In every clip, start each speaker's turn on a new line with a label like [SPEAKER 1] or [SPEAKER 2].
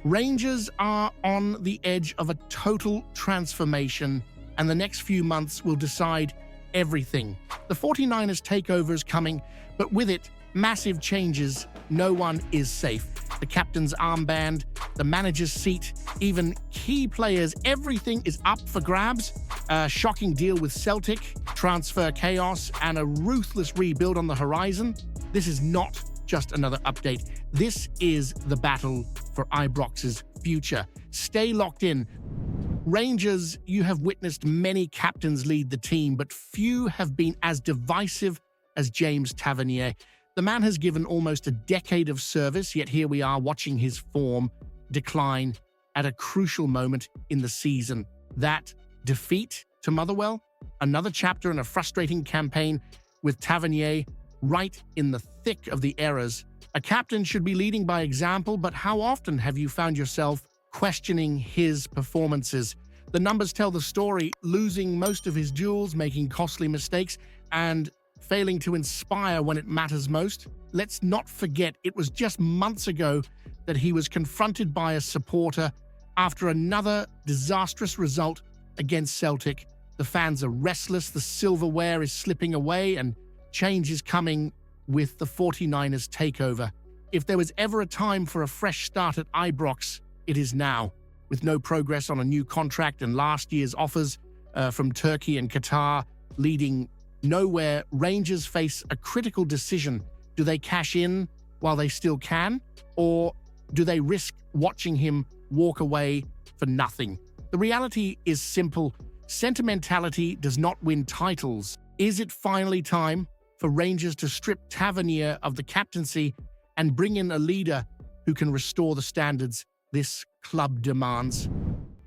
[SPEAKER 1] Rangers are on the edge of a total transformation, and the next few months will decide everything. The 49ers takeover is coming, but with it, massive changes. No one is safe. The captain's armband, the manager's seat, even key players, everything is up for grabs. A shocking deal with Celtic, transfer chaos, and a ruthless rebuild on the horizon. This is not just another update. This is the battle for Ibrox's future. Stay locked in. Rangers, you have witnessed many captains lead the team, but few have been as divisive as James Tavernier. The man has given almost a decade of service, yet here we are watching his form decline at a crucial moment in the season. That defeat to Motherwell, another chapter in a frustrating campaign with Tavernier right in the thick of the errors. A captain should be leading by example, but how often have you found yourself questioning his performances? The numbers tell the story, losing most of his duels, making costly mistakes, and failing to inspire when it matters most. Let's not forget it was just months ago that he was confronted by a supporter after another disastrous result against Celtic. The fans are restless, the silverware is slipping away, and change is coming with the 49ers takeover. If there was ever a time for a fresh start at Ibrox, it is now. With no progress on a new contract and last year's offers from Turkey and Qatar leading nowhere, Rangers face a critical decision. Do they cash in while they still can, or do they risk watching him walk away for nothing? The reality is simple. Sentimentality does not win titles. Is it finally time for Rangers to strip Tavernier of the captaincy and bring in a leader who can restore the standards this club demands?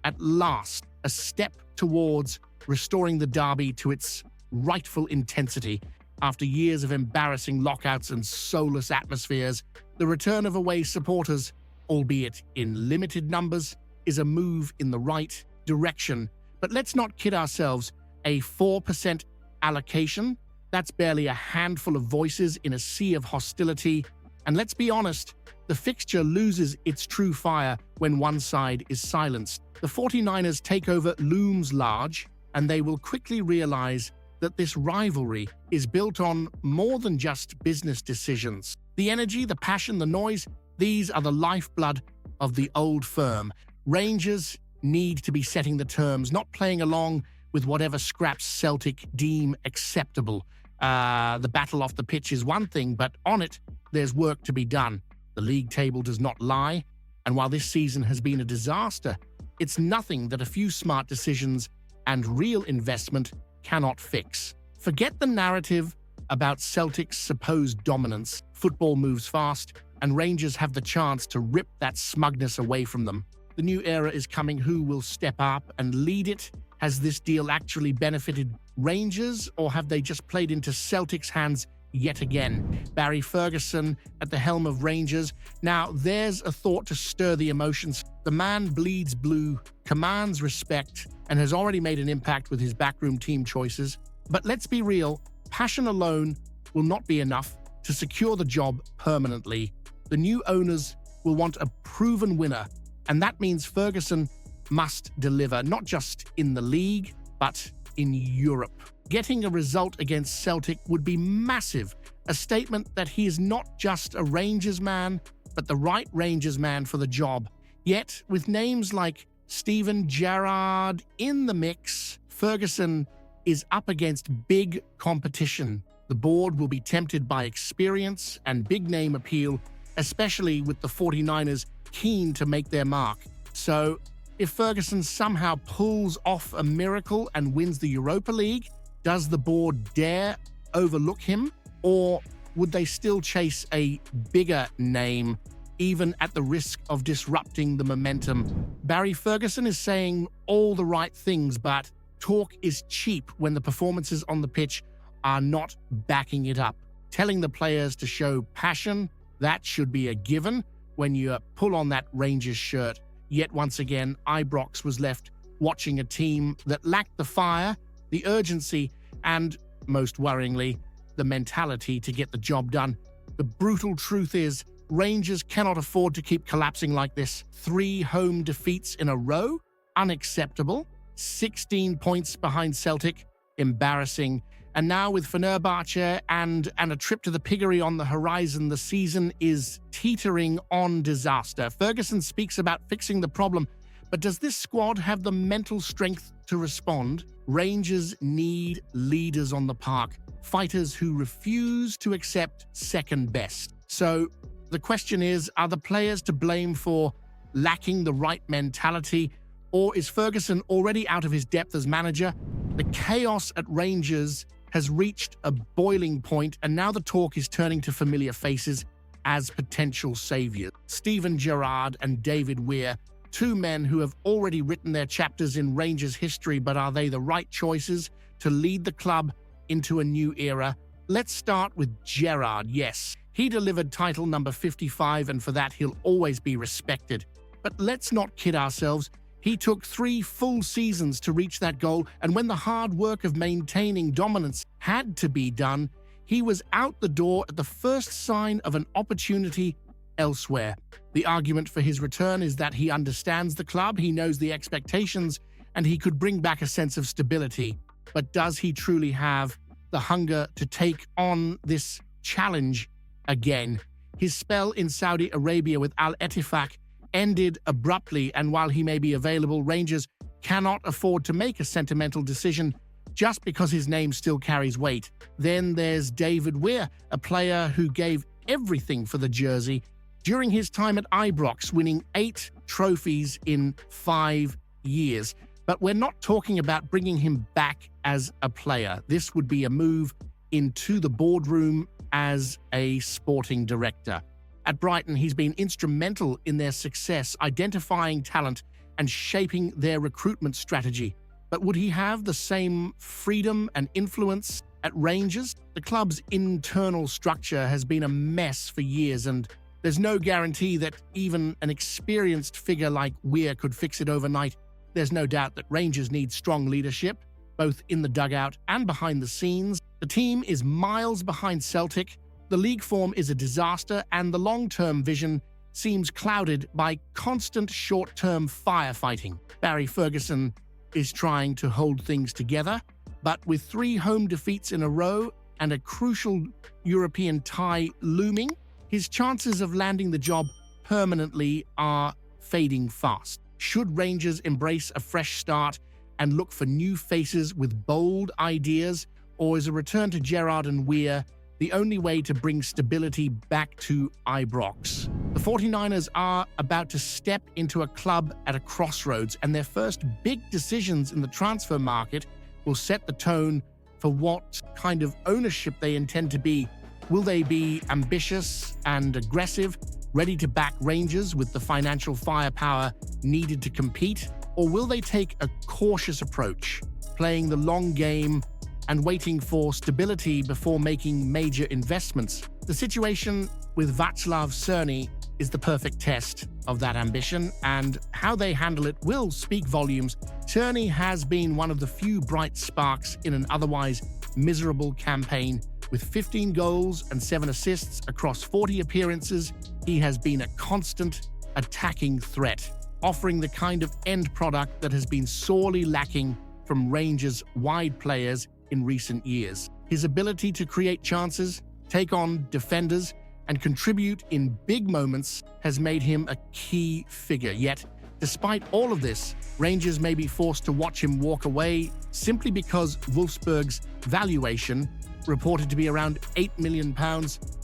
[SPEAKER 1] At last, a step towards restoring the derby to its rightful intensity. After years of embarrassing lockouts and soulless atmospheres, the return of away supporters, albeit in limited numbers, is a move in the right direction. But let's not kid ourselves. A 4% allocation, that's barely a handful of voices in a sea of hostility. And let's be honest, the fixture loses its true fire when one side is silenced. The 49ers takeover looms large, and they will quickly realize that this rivalry is built on more than just business decisions. The energy, the passion, the noise, these are the lifeblood of the old firm. Rangers need to be setting the terms, not playing along with whatever scraps Celtic deem acceptable. The battle off the pitch is one thing, but on it, there's work to be done. The league table does not lie, and while this season has been a disaster, it's nothing that a few smart decisions and real investment cannot fix. Forget the narrative about Celtic's supposed dominance. Football moves fast, and Rangers have the chance to rip that smugness away from them. The new era is coming. Who will step up and lead it? Has this deal actually benefited Rangers, or have they just played into Celtic's hands yet again? Barry Ferguson at the helm of Rangers. Now, there's a thought to stir the emotions. The man bleeds blue, commands respect, and has already made an impact with his backroom team choices. But let's be real, passion alone will not be enough to secure the job permanently. The new owners will want a proven winner, and that means Ferguson must deliver, not just in the league, but in Europe. Getting a result against Celtic would be massive, a statement that he is not just a Rangers man, but the right Rangers man for the job. Yet, with names like Steven Gerrard in the mix, Ferguson is up against big competition. The board will be tempted by experience and big-name appeal, especially with the 49ers keen to make their mark. So, if Ferguson somehow pulls off a miracle and wins the Europa League, does the board dare overlook him? Or would they still chase a bigger name, even at the risk of disrupting the momentum? Barry Ferguson is saying all the right things, but talk is cheap when the performances on the pitch are not backing it up. Telling the players to show passion, that should be a given when you pull on that Rangers shirt. Yet once again, Ibrox was left watching a team that lacked the fire, the urgency, and, most worryingly, the mentality to get the job done. The brutal truth is, Rangers cannot afford to keep collapsing like this. 3 home defeats in a row? Unacceptable. 16 points behind Celtic? Embarrassing. And now with Fenerbahce and a trip to the piggery on the horizon, the season is teetering on disaster. Ferguson speaks about fixing the problem, but does this squad have the mental strength to respond? Rangers need leaders on the park, fighters who refuse to accept second best. So the question is, are the players to blame for lacking the right mentality, or is Ferguson already out of his depth as manager? The chaos at Rangers has reached a boiling point, and now the talk is turning to familiar faces as potential saviors. Steven Gerrard and David Weir, 2 men who have already written their chapters in Rangers history, but are they the right choices to lead the club into a new era? Let's start with Gerrard. Yes, he delivered title number 55, and for that he'll always be respected. But let's not kid ourselves. He took 3 full seasons to reach that goal, and when the hard work of maintaining dominance had to be done, he was out the door at the first sign of an opportunity elsewhere. The argument for his return is that he understands the club, he knows the expectations, and he could bring back a sense of stability. But does he truly have the hunger to take on this challenge again? His spell in Saudi Arabia with Al Ettifaq ended abruptly, and while he may be available, Rangers cannot afford to make a sentimental decision just because his name still carries weight. Then there's David Weir, a player who gave everything for the jersey during his time at Ibrox, winning 8 trophies in 5 years. But we're not talking about bringing him back as a player. This would be a move into the boardroom as a sporting director. At Brighton, he's been instrumental in their success, identifying talent and shaping their recruitment strategy. But would he have the same freedom and influence at Rangers? The club's internal structure has been a mess for years, and there's no guarantee that even an experienced figure like Weir could fix it overnight. There's no doubt that Rangers need strong leadership, both in the dugout and behind the scenes. The team is miles behind Celtic. The league form is a disaster, and the long-term vision seems clouded by constant short-term firefighting. Barry Ferguson is trying to hold things together, but with 3 home defeats in a row and a crucial European tie looming, his chances of landing the job permanently are fading fast. Should Rangers embrace a fresh start and look for new faces with bold ideas, or is a return to Gerrard and Weir the only way to bring stability back to Ibrox? The 49ers are about to step into a club at a crossroads, and their first big decisions in the transfer market will set the tone for what kind of ownership they intend to be. Will they be ambitious and aggressive, ready to back Rangers with the financial firepower needed to compete? Or will they take a cautious approach, playing the long game and waiting for stability before making major investments? The situation with Václav Cerny is the perfect test of that ambition, and how they handle it will speak volumes. Cerny has been one of the few bright sparks in an otherwise miserable campaign. With 15 goals and 7 assists across 40 appearances, he has been a constant attacking threat, offering the kind of end product that has been sorely lacking from Rangers' wide players in recent years. His ability to create chances, take on defenders, and contribute in big moments has made him a key figure. Yet, despite all of this, Rangers may be forced to watch him walk away simply because Wolfsburg's valuation, reported to be around £8 million,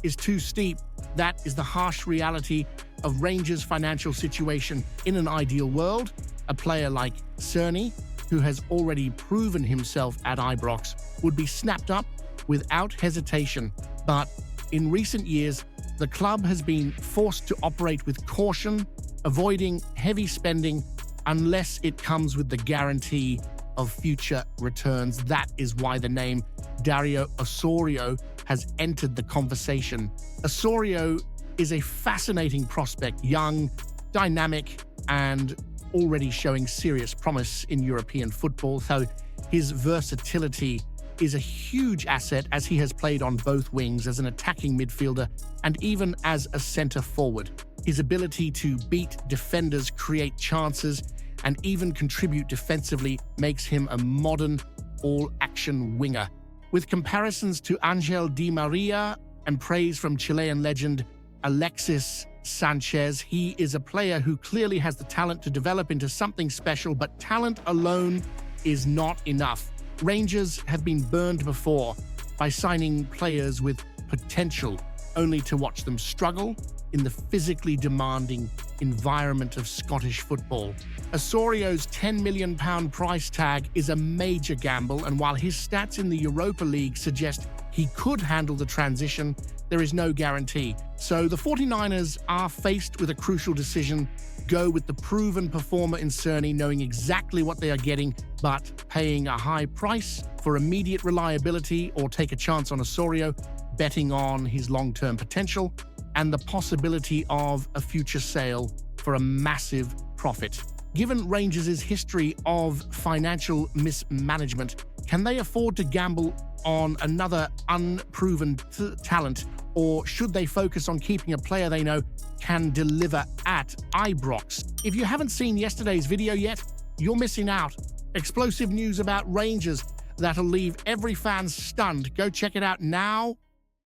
[SPEAKER 1] is too steep. That is the harsh reality of Rangers' financial situation. In an ideal world, a player like Cerny, who has already proven himself at Ibrox, would be snapped up without hesitation. But in recent years, the club has been forced to operate with caution, avoiding heavy spending unless it comes with the guarantee of future returns. That is why the name Dario Osorio has entered the conversation. Osorio is a fascinating prospect, young, dynamic, and already showing serious promise in European football, so his versatility is a huge asset as he has played on both wings as an attacking midfielder and even as a centre forward. His ability to beat defenders, create chances, and even contribute defensively makes him a modern, all-action winger. With comparisons to Angel Di Maria and praise from Chilean legend Alexis Sanchez, he is a player who clearly has the talent to develop into something special, but talent alone is not enough. Rangers have been burned before by signing players with potential, only to watch them struggle in the physically demanding environment of Scottish football. Osorio's £10 million price tag is a major gamble, and while his stats in the Europa League suggest he could handle the transition, there is no guarantee. So the 49ers are faced with a crucial decision: go with the proven performer in Cerny, knowing exactly what they are getting, but paying a high price for immediate reliability, or take a chance on Osorio, betting on his long-term potential and the possibility of a future sale for a massive profit. Given Rangers' history of financial mismanagement, can they afford to gamble on another unproven talent, or should they focus on keeping a player they know can deliver at Ibrox? If you haven't seen yesterday's video yet, you're missing out. Explosive news about Rangers that'll leave every fan stunned. Go check it out now